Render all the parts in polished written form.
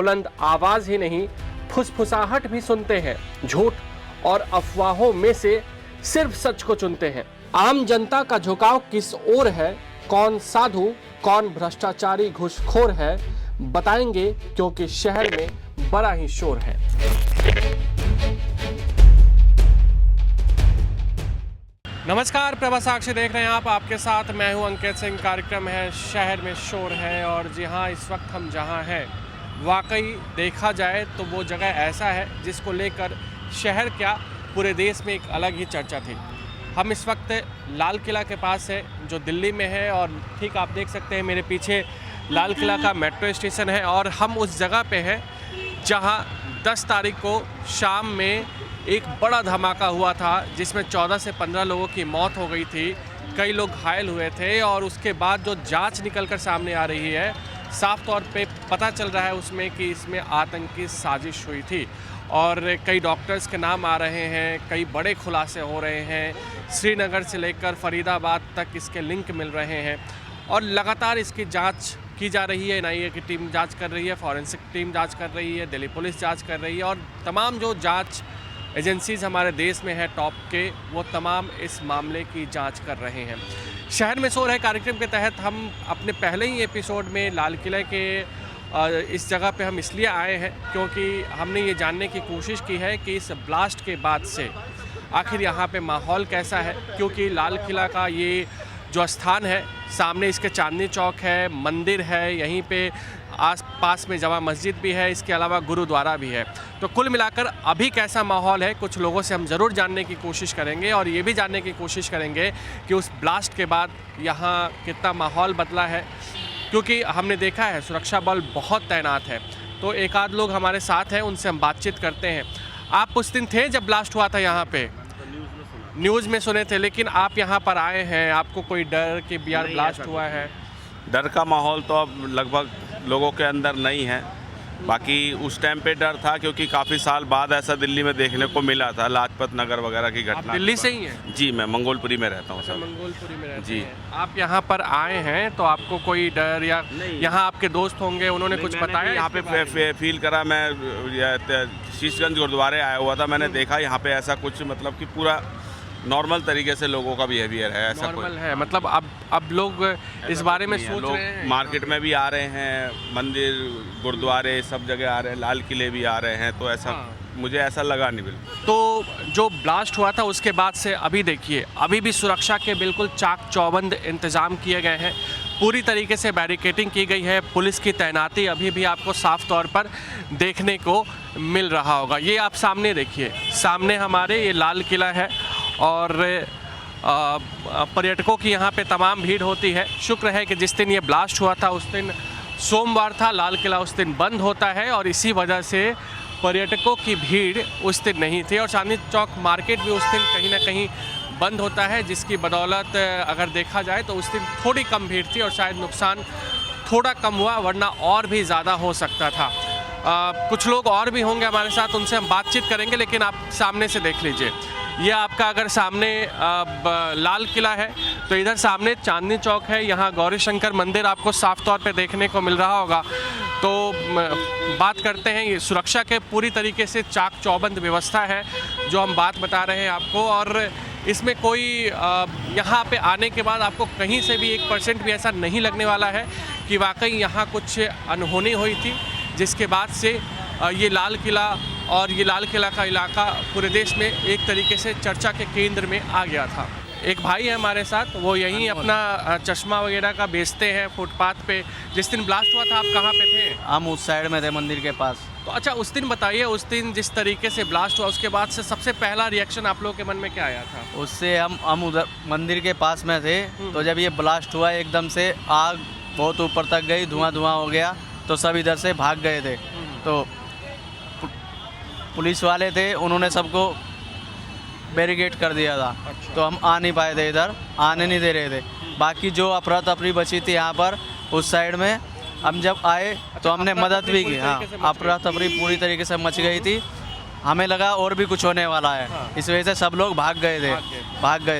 बुलंद आवाज ही नहीं, फुसफुसाहट भी सुनते हैं। झूठ और अफवाहों में से सिर्फ सच को चुनते हैं। आम जनता का झुकाव किस ओर है, कौन साधु कौन भ्रष्टाचारी घूसखोर है, बताएंगे, क्योंकि शहर में बड़ा ही शोर है। नमस्कार, प्रभा साक्षी देख रहे हैं आप, आपके साथ मैं हूं अंकित सिंह। कार्यक्रम है शहर में शोर है और जी हाँ, इस वक्त हम जहां हैं वाकई देखा जाए तो वो जगह ऐसा है जिसको लेकर शहर क्या पूरे देश में एक अलग ही चर्चा थी। हम इस वक्त लाल किला के पास है जो दिल्ली में है और ठीक आप देख सकते हैं मेरे पीछे लाल किला का मेट्रो स्टेशन है और हम उस जगह पे हैं जहां 10 तारीख को शाम में एक बड़ा धमाका हुआ था जिसमें 14 से 15 लोगों की मौत हो गई थी, कई लोग घायल हुए थे और उसके बाद जो जांच निकलकर सामने आ रही है, साफ तौर पे पता चल रहा है उसमें कि इसमें आतंकी साजिश हुई थी और कई डॉक्टर्स के नाम आ रहे हैं, कई बड़े खुलासे हो रहे हैं। श्रीनगर से लेकर फरीदाबाद तक इसके लिंक मिल रहे हैं और लगातार इसकी जांच की जा रही है। एनआईए की टीम जांच कर रही है, फॉरेंसिक टीम जांच कर रही है, दिल्ली पुलिस जांच कर रही है और तमाम जो जांच एजेंसीज़ हमारे देश में है टॉप के, वो तमाम इस मामले की जांच कर रहे हैं। शहर में शोर है कार्यक्रम के तहत हम अपने पहले ही एपिसोड में लाल किले के इस जगह पे हम इसलिए आए हैं क्योंकि हमने ये जानने की कोशिश की है कि इस ब्लास्ट के बाद से आखिर यहाँ पे माहौल कैसा है, क्योंकि लाल किला का ये जो स्थान है, सामने इसके चांदनी चौक है, मंदिर है, यहीं पे आस पास में जमा मस्जिद भी है, इसके अलावा गुरुद्वारा भी है। तो कुल मिलाकर अभी कैसा माहौल है, कुछ लोगों से हम ज़रूर जानने की कोशिश करेंगे और ये भी जानने की कोशिश करेंगे कि उस ब्लास्ट के बाद यहाँ कितना माहौल बदला है, क्योंकि हमने देखा है सुरक्षा बल बहुत तैनात है। तो एक आध लोग हमारे साथ हैं, उनसे हम बातचीत करते हैं। आप उस दिन थे जब ब्लास्ट हुआ था यहाँ पे? न्यूज़ में सुने थे, लेकिन आप यहाँ पर आए हैं, आपको कोई डर कि यार ब्लास्ट हुआ है? डर का माहौल तो अब लगभग लोगों के अंदर नहीं है। बाकी उस टाइम पे डर था क्योंकि काफ़ी साल बाद ऐसा दिल्ली में देखने को मिला था, लाजपत नगर वगैरह की घटना। दिल्ली से ही हैं? जी, मैं मंगोलपुरी में रहता हूँ सर। मंगोलपुरी में रहते जी हैं। आप यहाँ पर आए हैं तो आपको कोई डर या यहाँ आपके दोस्त होंगे, उन्होंने कुछ बताया? यहाँ पे फील करा, मैं शीशगंज गुरुद्वारे आया हुआ था, मैंने देखा यहाँ पे ऐसा कुछ मतलब कि पूरा नॉर्मल तरीके से लोगों का बिहेवियर है, ऐसा नॉर्मल है। मतलब अब लोग इस बारे में सोच रहे हैं, मार्केट में भी आ रहे हैं, मंदिर गुरुद्वारे सब जगह आ रहे हैं, लाल किले भी आ रहे हैं, तो ऐसा मुझे ऐसा लगा नहीं बिल्कुल। तो जो ब्लास्ट हुआ था उसके बाद से अभी देखिए, अभी भी सुरक्षा के बिल्कुल चाक चौबंद इंतजाम किए गए हैं, पूरी तरीके से बैरिकेडिंग की गई है, पुलिस की तैनाती अभी भी आपको साफ तौर पर देखने को मिल रहा होगा। ये आप सामने देखिए, सामने हमारे ये लाल किला है और पर्यटकों की यहाँ पे तमाम भीड़ होती है। शुक्र है कि जिस दिन ये ब्लास्ट हुआ था उस दिन सोमवार था, लाल किला उस दिन बंद होता है और इसी वजह से पर्यटकों की भीड़ उस दिन नहीं थी और चांदनी चौक मार्केट भी उस दिन कहीं ना कहीं बंद होता है, जिसकी बदौलत अगर देखा जाए तो उस दिन थोड़ी कम भीड़ थी और शायद नुकसान थोड़ा कम हुआ, वरना और भी ज़्यादा हो सकता था। कुछ लोग और भी होंगे हमारे साथ, उनसे हम बातचीत करेंगे, लेकिन आप सामने से देख लीजिए। ये आपका अगर सामने लाल किला है तो इधर सामने चांदनी चौक है, यहाँ गौरी शंकर मंदिर आपको साफ तौर पे देखने को मिल रहा होगा। तो बात करते हैं, ये सुरक्षा के पूरी तरीके से चाक चौबंद व्यवस्था है जो हम बात बता रहे हैं आपको, और इसमें कोई यहाँ पे आने के बाद आपको कहीं से भी 1% भी ऐसा नहीं लगने वाला है कि वाकई यहाँ कुछ अनहोनी हुई थी, जिसके बाद से ये लाल किला और ये लाल किला का इलाका पूरे देश में एक तरीके से चर्चा के केंद्र में आ गया था। एक भाई है हमारे साथ, वो यहीं अपना चश्मा वगैरह का बेचते हैं फुटपाथ पे। जिस दिन ब्लास्ट हुआ था आप कहाँ पे थे? हम उस साइड में थे, मंदिर के पास। तो अच्छा, उस दिन बताइए, उस दिन जिस तरीके से ब्लास्ट हुआ उसके बाद से सबसे पहला रिएक्शन आप लोगों के मन में क्या आया था? उससे हम उधर मंदिर के पास में थे, तो जब ये ब्लास्ट हुआ एकदम से आग बहुत ऊपर तक गई, धुआं हो गया, तो सब इधर से भाग गए थे। तो पुलिस वाले थे, उन्होंने सबको बैरिकेड कर दिया था। अच्छा। तो हम आ नहीं पाए थे, इधर आने नहीं दे रहे थे। बाकी जो अफरा तफरी बची थी यहाँ पर उस साइड में, हम जब आए तो हमने मदद भी की। हाँ, अफरा तफरी पूरी तरीके से मच गई थी, हमें लगा और भी कुछ होने वाला है। हाँ। इस वजह से सब लोग भाग गए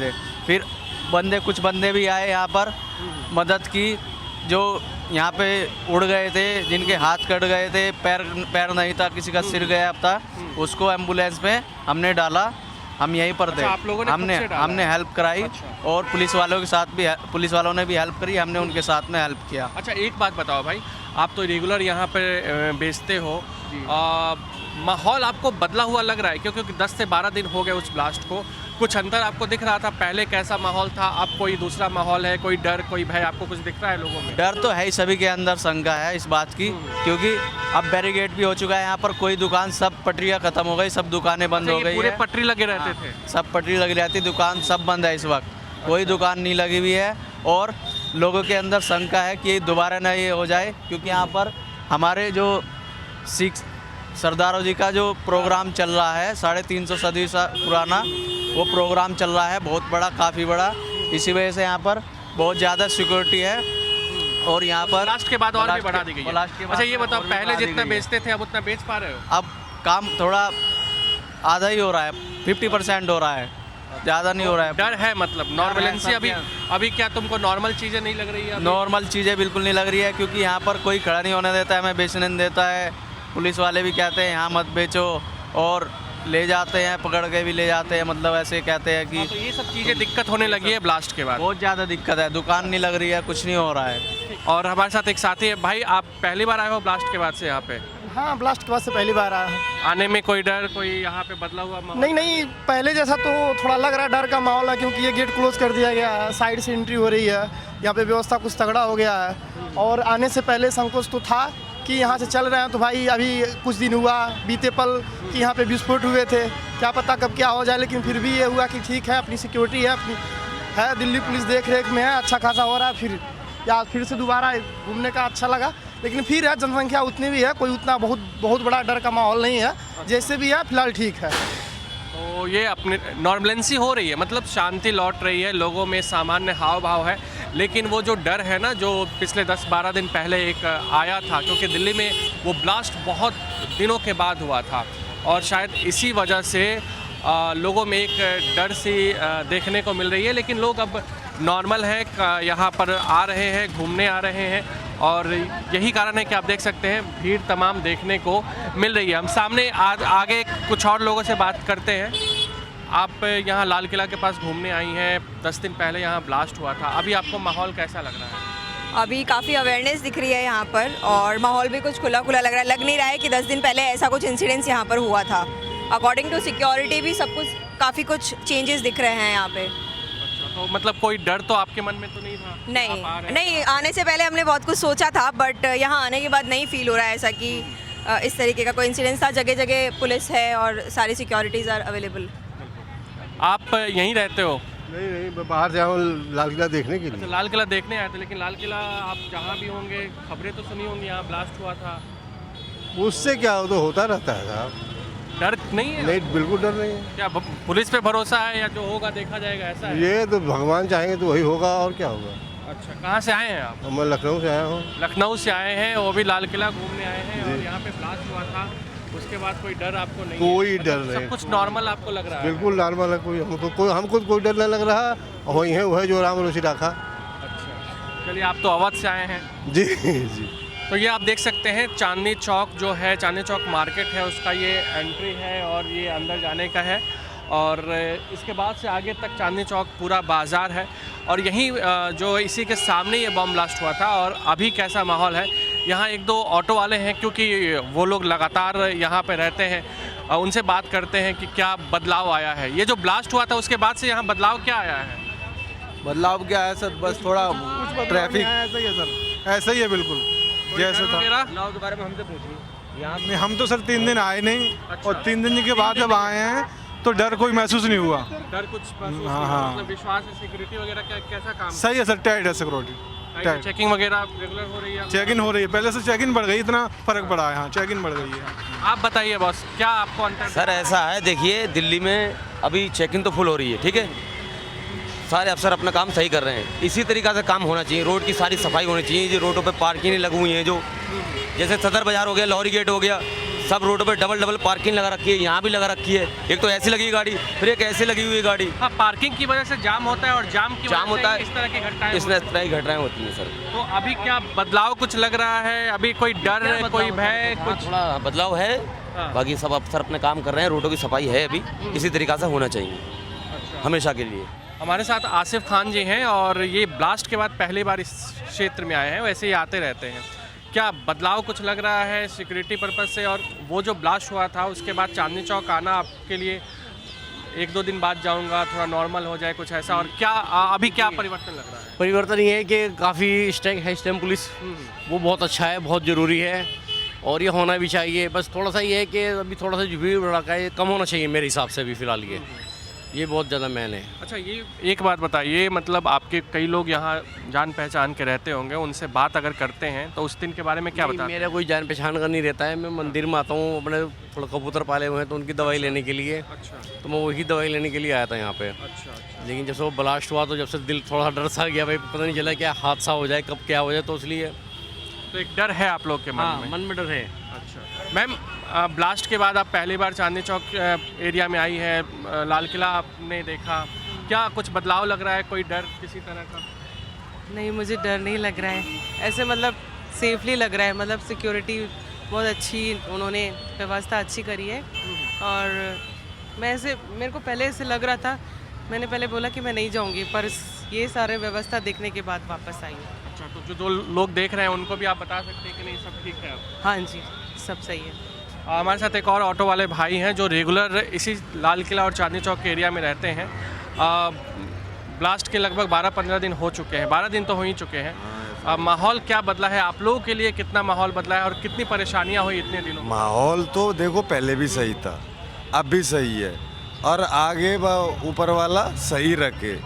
थे। फिर कुछ बंदे भी आए यहाँ पर, मदद की, जो यहाँ पे उड़ गए थे, जिनके हाथ कट गए थे, पैर नहीं था, किसी का सिर गया था, उसको एम्बुलेंस में हमने डाला। हम यहीं पर थे। अच्छा, आप लोगों ने खुद से डाला? हमने हेल्प कराई। अच्छा। और पुलिस वालों के साथ भी, पुलिस वालों ने भी हेल्प करी, हमने उनके साथ में हेल्प किया। अच्छा, एक बात बताओ भाई, आप तो रेगुलर यहाँ पे बेचते हो, माहौल आपको बदला हुआ लग रहा है क्योंकि 10 से 12 दिन हो गए उस ब्लास्ट को, कुछ अंतर आपको दिख रहा था? पहले कैसा माहौल था, अब कोई दूसरा माहौल है, कोई डर, कोई भय आपको कुछ दिख रहा है लोगों में? डर तो है ही, सभी के अंदर शंका है इस बात की, क्योंकि अब बैरिकेड भी हो चुका है यहाँ पर। कोई दुकान, सब पटरियाँ खत्म हो गई, सब दुकानें बंद हो ये गई पूरे है। पटरी लगे रहते थे? सब पटरी लगी रहती, दुकान सब बंद है इस वक्त, कोई दुकान नहीं लगी हुई है। और लोगों के अंदर शंका है कि दोबारा ना ये हो जाए, क्योंकि यहाँ पर हमारे जो सिख सरदारों जी का जो प्रोग्राम चल रहा है, 350 सदी पुराना वो प्रोग्राम चल रहा है, बहुत बड़ा, काफ़ी बड़ा। इसी वजह से यहाँ पर बहुत ज़्यादा सिक्योरिटी है। और यहाँ पर ब्लास्ट के बाद और भी बढ़ा दी गई है। ब्लास्ट के बाद अच्छा, ये बताओ, और भी पहले बढ़ा दी जितना गई है। बेचते थे अब उतना बेच पा रहे हो? अब काम थोड़ा आधा ही हो रहा है, 50% हो रहा है, ज़्यादा नहीं हो रहा है। डर है मतलब नॉर्मलेंसी? सब अभी क्या तुमको नॉर्मल चीज़ें नहीं लग रही है? नॉर्मल चीज़ें बिल्कुल नहीं लग रही है, क्योंकि यहाँ पर कोई खड़ा नहीं होने देता है, हमें बेचने नहीं देता है। पुलिस वाले भी कहते हैं यहाँ मत बेचो, और ले जाते हैं, पकड़ के भी ले जाते हैं, मतलब ऐसे कहते हैं कि तो ये सब चीज़ें दिक्कत होने लगी है ब्लास्ट के बाद? बहुत ज़्यादा दिक्कत है, दुकान नहीं लग रही है, कुछ नहीं हो रहा है। और हमारे साथ एक साथी है। भाई, आप पहली बार आए हो ब्लास्ट के बाद से यहाँ पे? हाँ, ब्लास्ट के बाद से पहली बार आया हूँ। आने में कोई डर, कोई यहाँ पे बदला हुआ माहौल? नहीं, पहले जैसा तो थोड़ा लग रहा है, डर का माहौल है, क्योंकि ये गेट क्लोज कर दिया गया है, साइड से एंट्री हो रही है, यहाँ पे व्यवस्था कुछ तगड़ा हो गया है। और आने से पहले संकोच तो था कि यहाँ से चल रहे हैं तो भाई अभी कुछ दिन हुआ बीते पल कि यहाँ पे विस्फोट हुए थे, क्या पता कब क्या हो जाए, लेकिन फिर भी ये हुआ कि ठीक है, अपनी सिक्योरिटी है, अपनी है, दिल्ली पुलिस देख रेख में है, अच्छा खासा हो रहा है। फिर से दोबारा घूमने का अच्छा लगा, लेकिन फिर है, जनसंख्या उतनी भी है, कोई उतना बहुत बड़ा डर का माहौल नहीं है, जैसे भी है फिलहाल ठीक है। तो ये अपने नॉर्मलेंसी हो रही है, मतलब शांति लौट रही है, लोगों में सामान्य हाव भाव है। लेकिन वो जो डर है ना, जो पिछले 10-12 दिन पहले एक आया था, क्योंकि दिल्ली में वो ब्लास्ट बहुत दिनों के बाद हुआ था, और शायद इसी वजह से लोगों में एक डर सी देखने को मिल रही है। लेकिन लोग अब नॉर्मल है, यहाँ पर आ रहे हैं, घूमने आ रहे हैं, और यही कारण है कि आप देख सकते हैं भीड़ तमाम देखने को मिल रही है। हम सामने आगे कुछ और लोगों से बात करते हैं। आप यहाँ लाल किला के पास घूमने आई हैं, 10 दिन पहले यहाँ ब्लास्ट हुआ था, अभी आपको माहौल कैसा लग रहा है? अभी काफ़ी अवेयरनेस दिख रही है यहाँ पर, और माहौल भी कुछ खुला खुला लग रहा है। लग नहीं रहा है कि 10 दिन पहले ऐसा कुछ इंसिडेंट्स यहाँ पर हुआ था। अकॉर्डिंग टू सिक्योरिटी भी सब कुछ, काफ़ी कुछ चेंजेस दिख रहे हैं यहाँ पे। अच्छा, तो मतलब कोई डर तो आपके मन में तो नहीं था? नहीं, आने से पहले हमने बहुत कुछ सोचा था, बट यहाँ आने के बाद नहीं फील हो रहा है ऐसा कि इस तरीके का कोई इंसिडेंस था। जगह जगह पुलिस है और सारी सिक्योरिटीज़ आर अवेलेबल। आप यहीं रहते हो? नहीं, मैं बाहर से आया हूँ लाल किला देखने के अच्छा, लिए। लाल किला देखने आए थे, लेकिन लाल किला आप जहाँ भी होंगे खबरें तो सुनी होंगी, यहाँ ब्लास्ट हुआ था। उससे क्या हो, तो होता रहता है साहब। डर नहीं है? नहीं, बिल्कुल डर नहीं है। क्या पुलिस पे भरोसा है, या जो होगा देखा जाएगा, ऐसा है? ये तो भगवान चाहेंगे तो वही होगा, और क्या होगा। अच्छा, कहाँ से आए हैं आप? मैं लखनऊ से आया हूँ। लखनऊ से आए हैं, वो भी लाल किला घूमने आए हैं, और यहाँ पे ब्लास्ट हुआ था, उसके बाद कोई डर आपको नहीं है? कोई डर सब नहीं। कुछ नॉर्मल आपको लग रहा है? बिल्कुल नॉर्मल है, हमको कोई डर नहीं लग रहा। वही है वही जो राम रुचि रखा। अच्छा, चलिए, आप तो अवध से आए हैं। जी जी। तो ये आप देख सकते हैं, चांदनी चौक जो है, चांदनी चौक मार्केट है, उसका ये एंट्री है, और ये अंदर जाने का है, और इसके बाद से आगे तक चांदनी चौक पूरा बाज़ार है। और यहीं जो इसी के सामने ये बम ब्लास्ट हुआ था। और अभी कैसा माहौल है, यहाँ 1-2 ऑटो वाले हैं, क्योंकि वो लोग लगातार यहाँ पे रहते हैं, उनसे बात करते हैं कि क्या बदलाव आया है। ये जो ब्लास्ट हुआ था उसके बाद से यहाँ बदलाव क्या आया है? बदलाव क्या है सर, बस थोड़ा ट्रैफिक ऐसा ही है सर। ऐसा ही है बिल्कुल जैसे था। वगैरह? के बारे में हमसे पूछिए। हम तो सर 3 दिन आए नहीं, और 3 दिन के बाद जब आए हैं तो डर कोई महसूस नहीं हुआ। डर कुछ महसूस हाँ, नहीं, हाँ। मतलब विश्वास है, सिक्योरिटी वगैरह कैसा काम? सही है सर, टाइट है सिक्योरिटी, टाइट। चेकिंग वगैरह रेगुलर हो रही है? चेक इन हो रही है, पहले से चेक इन बढ़ गई, इतना फर्क पड़ा है। हाँ, चेक इन बढ़ गई है। आप बताइए बॉस, क्या आपको अंतर? सर ऐसा है, देखिए दिल्ली में अभी चेक इन तो फुल हो रही है, ठीक है, सारे अफसर अपना काम सही कर रहे हैं। इसी तरीक़ा से काम होना चाहिए, रोड की सारी सफाई होनी चाहिए। जो रोडों पे पार्किंग लगी हुई हैं, जो जैसे सदर बाज़ार हो गया, लॉरी गेट हो गया, सब रोडों पे डबल डबल पार्किंग लगा रखी है, यहाँ भी लगा रखी है। एक तो ऐसी लगी गाड़ी, फिर एक ऐसे लगी हुई गाड़ी। हाँ, पार्किंग की वजह से जाम होता है और जाम की जाम वजह होता से है, इस तरह की घटनाएं इस तरह की घटनाएं होती हैं सर। तो अभी क्या बदलाव कुछ लग रहा है? अभी कोई डर, कोई भय, हाँ, कुछ? थोड़ा बदलाव है। हाँ। बाकी सब अफसर अपने काम कर रहे हैं, रोडों की सफाई है अभी, इसी तरीक़ा से होना चाहिए हमेशा के लिए। हमारे साथ आसिफ खान जी हैं और ये ब्लास्ट के बाद पहली बार इस क्षेत्र में आए हैं, वैसे ही आते रहते हैं। क्या बदलाव कुछ लग रहा है सिक्योरिटी पर्पज़ से? और वो जो ब्लास्ट हुआ था उसके बाद चांदनी चौक आना आपके लिए, 1-2 दिन बाद जाऊंगा थोड़ा नॉर्मल हो जाए, कुछ ऐसा? और क्या अभी क्या परिवर्तन लग रहा है? परिवर्तन ये है कि काफ़ी स्ट्रिक्ट है स्टैम्प पुलिस, वो बहुत अच्छा है, बहुत ज़रूरी है और ये होना भी चाहिए। बस थोड़ा सा ये है कि अभी थोड़ा सा जो भीड़ भड़का है ये कम होना चाहिए मेरे हिसाब से अभी फ़िलहाल ये बहुत ज़्यादा मैन है। अच्छा, ये एक बात बताइए, मतलब आपके कई लोग यहाँ जान पहचान के रहते होंगे, उनसे बात अगर करते हैं तो उस दिन के बारे में क्या नहीं, बताते हैं? मेरा कोई जान पहचान का नहीं रहता है। मैं मंदिर में आता हूँ, अपने थोड़ा कबूतर पाले हुए हैं तो उनकी दवाई लेने के लिए। अच्छा तो मैं वही दवाई लेने के लिए आया था यहाँ पे। अच्छा अच्छा। लेकिन जब से वो ब्लास्ट हुआ तो जब से दिल थोड़ा डर सा गया, भाई पता नहीं चला क्या हादसा हो जाए, कब क्या हो जाए, तो इसलिए तो एक डर है आप लोग के मन हाँ में? मन में डर है। अच्छा मैम, ब्लास्ट के बाद आप पहली बार चांदनी चौक एरिया में आई है, लाल किला आपने देखा, क्या कुछ बदलाव लग रहा है? कोई डर किसी तरह का? नहीं, मुझे डर नहीं लग रहा है, ऐसे मतलब सेफली लग रहा है। मतलब सिक्योरिटी बहुत अच्छी, उन्होंने व्यवस्था अच्छी करी है। और मैं ऐसे, मेरे को पहले ऐसे लग रहा था, मैंने पहले बोला कि मैं नहीं जाऊंगी, पर ये सारे व्यवस्था देखने के बाद वापस आई हूँ। अच्छा, तो जो दो लोग देख रहे हैं उनको भी आप बता सकते हैं कि नहीं सब ठीक है? हाँ जी, सब सही है। हमारे साथ एक और ऑटो वाले भाई हैं जो रेगुलर इसी लाल किला और चांदनी चौक के एरिया में रहते हैं। ब्लास्ट के लगभग 12-15 दिन हो चुके हैं, 12 दिन तो हो ही चुके हैं। माहौल क्या बदला है आप लोगों के लिए? कितना माहौल बदला है और कितनी परेशानियां हुई इतने दिनों में? माहौल तो देखो पहले भी सही था, अब भी सही है और आगे ऊपर वाला सही रखे।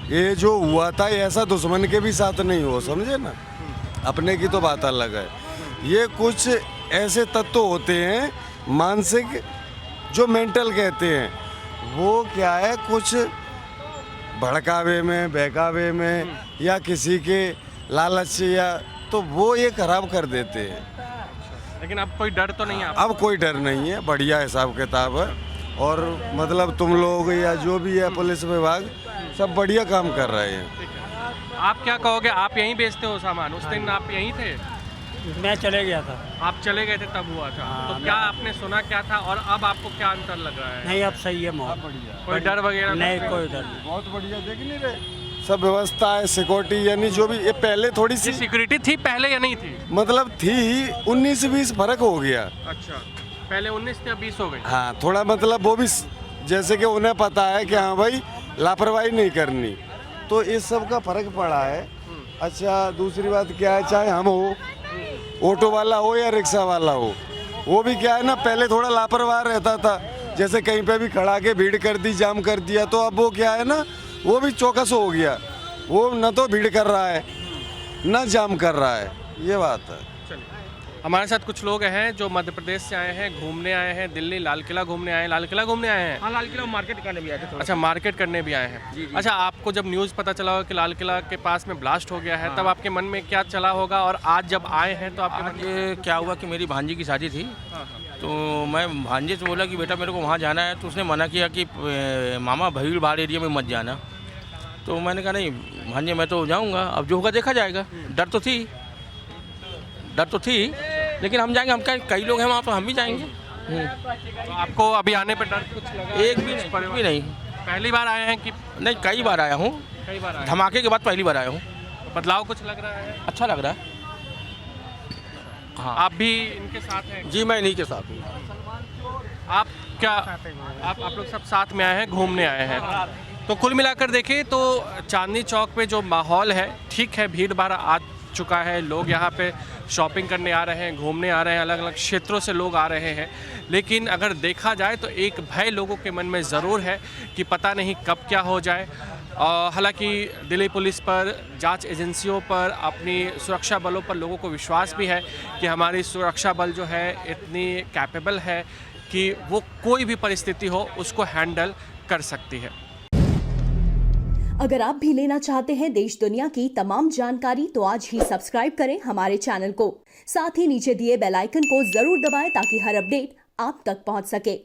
ये जो हुआ था ये ऐसा दुश्मन के भी साथ नहीं हो, समझे ना, अपने की तो बात अलग है। ये कुछ ऐसे तत्व होते हैं मानसिक, जो मेंटल कहते हैं, वो क्या है, कुछ भड़कावे में, बहकावे में या किसी के लालच से, या तो वो ये खराब कर देते हैं। लेकिन अब कोई डर तो नहीं है? अब कोई डर नहीं है, बढ़िया हिसाब किताब है। और मतलब तुम लोग या जो भी है पुलिस विभाग सब बढ़िया काम कर रहे हैं। आप क्या कहोगे? आप यहीं बेचते हो सामान? उस दिन आप यहीं थे? मैं चले गया था। आप चले गए थे तब हुआ था? तो क्या आपने सुना क्या था और अब आपको क्या अंतर लग रहा है? नहीं, अब सही है माहौल, कोई डर वगैरह नहीं, कोई डर नहीं। बहुत बढ़िया, देख नहीं रहे सब व्यवस्था है, सिक्योरिटी, यानी जो भी ये पहले थोड़ी सी सिक्योरिटी थी पहले या नहीं थी? मतलब थी, 19-20 फर्क हो गया। अच्छा, पहले 19 थे, अब 20 हो गई। हाँ, थोड़ा मतलब वो भी जैसे कि उन्हें पता है कि हाँ भाई लापरवाही नहीं करनी, तो इस सब का फर्क पड़ा है। अच्छा, दूसरी बात क्या है, चाहे हम हो, ऑटो वाला हो या रिक्शा वाला हो, वो भी क्या है ना, पहले थोड़ा लापरवाह रहता था, जैसे कहीं पे भी खड़ा के भीड़ कर दी, जाम कर दिया, तो अब वो क्या है ना, वो भी चौकस हो गया, वो न तो भीड़ कर रहा है न जाम कर रहा है, ये बात है। हमारे साथ कुछ लोग हैं जो मध्य प्रदेश से आए हैं, घूमने आए हैं, दिल्ली लाल किला घूमने आए हैं। लाल किला घूमने आए हैं? हाँ, लाल किला मार्केट करने भी आए थे। अच्छा, मार्केट करने भी आए हैं। अच्छा, आपको जब न्यूज़ पता चला हो कि लाल किला के पास में ब्लास्ट हो गया है, तब आपके मन में क्या चला होगा? और आज जब आए हैं तो आपके मन में क्या हुआ कि मेरी भांजी की शादी थी, तो मैं भांजे से बोला कि बेटा मेरे को वहाँ जाना है, तो उसने मना किया कि मामा भीड़ भाड़ एरिया में मत जाना। तो मैंने कहा नहीं भांजे, मैं तो जाऊँगा, अब जो होगा देखा जाएगा। डर तो थी, लेकिन हम जाएंगे, हम कई लोग हैं वहाँ पर, हम भी जाएंगे। तो आपको अभी आने पर डर कुछ लगा? एक भी नहीं। पहली बार आए हैं कि? नहीं, कई बार आया हूँ, कई बार आए। धमाके के बाद पहली बार आया हूँ। बदलाव कुछ लग रहा है? अच्छा लग रहा है। हाँ, आप भी इनके साथ हैं? जी, मैं इन्हीं के साथ हूँ। आप क्या, आप लोग सब साथ में आए हैं, घूमने आए हैं? तो कुल मिलाकर देखें तो चांदनी चौक पे जो माहौल है ठीक है, भीड़ भाड़ आ चुका है, लोग यहाँ पे शॉपिंग करने आ रहे हैं, घूमने आ रहे हैं, अलग अलग क्षेत्रों से लोग आ रहे हैं। लेकिन अगर देखा जाए तो एक भय लोगों के मन में ज़रूर है कि पता नहीं कब क्या हो जाए। हालांकि दिल्ली पुलिस पर, जांच एजेंसियों पर, अपनी सुरक्षा बलों पर लोगों को विश्वास भी है कि हमारी सुरक्षा बल जो है इतनी कैपेबल है कि वो कोई भी परिस्थिति हो उसको हैंडल कर सकती है। अगर आप भी लेना चाहते हैं देश दुनिया की तमाम जानकारी तो आज ही सब्सक्राइब करें हमारे चैनल को। साथ ही नीचे दिए बेल आइकन को जरूर दबाएं ताकि हर अपडेट आप तक पहुंच सके।